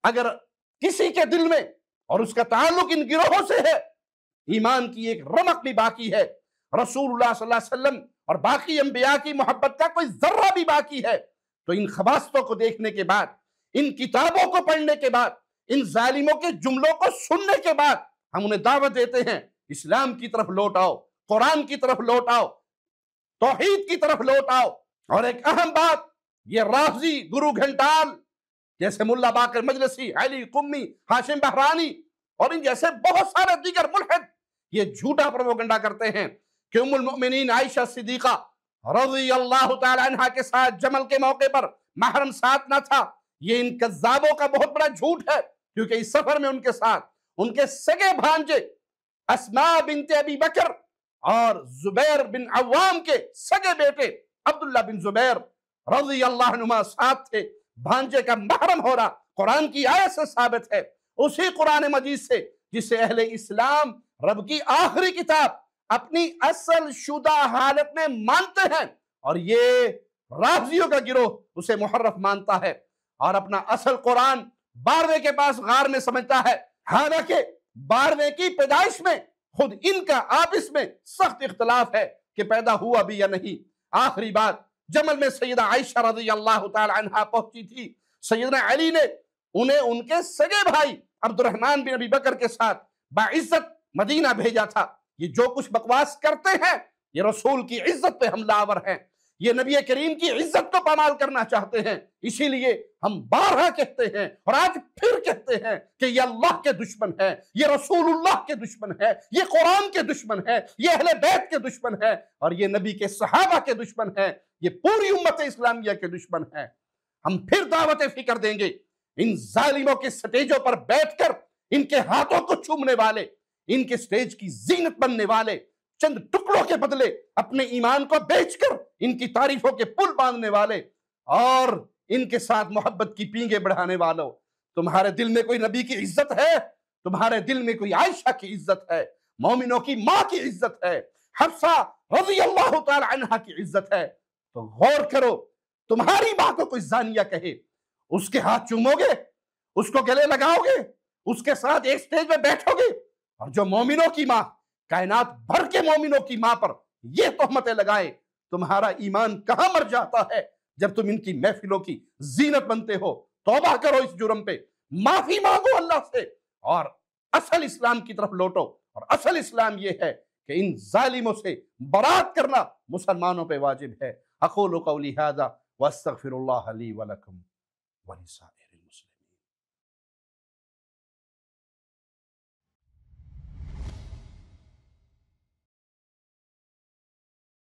अगर किसी के दिल में और उसका ताल्लुक इन गिरोहों से है, ईमान की एक रमक भी बाकी है, रसूलुल्लाह सल्लल्लाहु अलैहि वसल्लम और बाकी अंबिया की मोहब्बत का कोई जर्रा भी बाकी है, तो इन खबास्तों को देखने के बाद, इन किताबों को पढ़ने के बाद, इन जालिमों के जुमलों को सुनने के बाद हम उन्हें दावत देते हैं, इस्लाम की तरफ लौट आओ, कुरान की तरफ लौट आओ, तौहीद की तरफ लौट आओ। और एक अहम बात, ये राफजी, गुरु घंटाल जैसे मुल्ला बाकर मजलिसी, अली कुम्मी, हाशिम बहरानी और इन जैसे बहुत सारे दीगर मुल्हिद ये झूठा प्रोपेगेंडा करते हैं कि उम्मुल मोमिनीन आयशा सिद्दीका रज़ियल्लाहु तआला अन्हा के साथ जमल के मौके पर महरम साथ ना था। ये इन कज़्ज़ाबों का बहुत बड़ा झूठ है, क्योंकि इस सफर में उनके साथ उनके सगे भांजे अस्मा बिनते अबी बकर और जुबैर बिन अव्वाम के सगे बेटे अब्दुल्ला बिन जुबैर रज़ियल्लाहु अन्हुमा साथ थे। भांजे का महरम हो रहा कुरान की आयत से साबित है, उसी कुरान मजीद से जिसे अहले इस्लाम रब की आखिरी किताब अपनी असल शुदा हालत में मानते हैं, और ये राफजियों का गिरोह उसे मुहर्रफ मानता है और अपना असल कुरान 12वें के पास गार में समझता है। हालांकि 12वें की पैदाइश में खुद इनका आपस में सख्त इख्तलाफ है कि पैदा हुआ भी या नहीं। आखिरी बात, जमल में सैयदा आयशा रज़ियल्लाहु तआला अन्हा पहुंची थी। सैयदना अली ने उन्हें उनके सगे भाई अब्दुर्रहमान बिन अबी बकर के साथ बाइज्जत मदीना भेजा था। ये जो कुछ बकवास करते हैं ये रसूल की इज्जत पे हमलावर हैं, ये नबी करीम की इज्जत को पामाल करना चाहते हैं। इसीलिए हम बारहा कहते हैं और आज फिर कहते हैं कि ये अल्लाह के दुश्मन है, ये रसूलुल्लाह के दुश्मन है, ये कुरान के दुश्मन है, ये अहले बैत के दुश्मन है और ये नबी के सहाबा के दुश्मन है, ये पूरी उम्मत इस्लामिया के दुश्मन है। हम फिर दावत फिक्र देंगे इन जालिमों के स्टेजों पर बैठकर इनके हाथों को चूमने वाले, इनके स्टेज की जीनत बनने वाले, चंद टुकड़ों के बदले अपने ईमान को बेचकर इनकी तारीफों के पुल बांधने वाले और इनके साथ मोहब्बत की पींगे बढ़ाने वालों, तुम्हारे दिल में कोई नबी की इज्जत है? तुम्हारे दिल में कोई आयशा की इज्जत है, मोमिनों की मां की इज्जत है, हफ्सा रज़ियल्लाहु तआला अन्हा की इज्जत है? तो गौर करो, तुम्हारी मां को कोई जानिया कहे, उसके हाथ चूमोगे, उसको गले लगाओगे, उसके साथ एक स्टेज में बैठोगे? और जो मोमिनों की मां, कायनात भर के मोमिनों की मां पर यह तोहमतें लगाए, तुम्हारा ईमान कहां मर जाता है जब तुम इनकी महफिलों की जीनत बनते हो? तौबा करो इस जुर्म पे, माफी मांगो अल्लाह से और असल इस्लाम की तरफ लौटो। और असल इस्लाम यह है कि इन जालिमों से बरात करना मुसलमानों पे वाजिब है। अक़ूलु क़ौली हाज़ा व अस्तग़फ़िरुल्लाह ली व लकुम व लिसाइरिल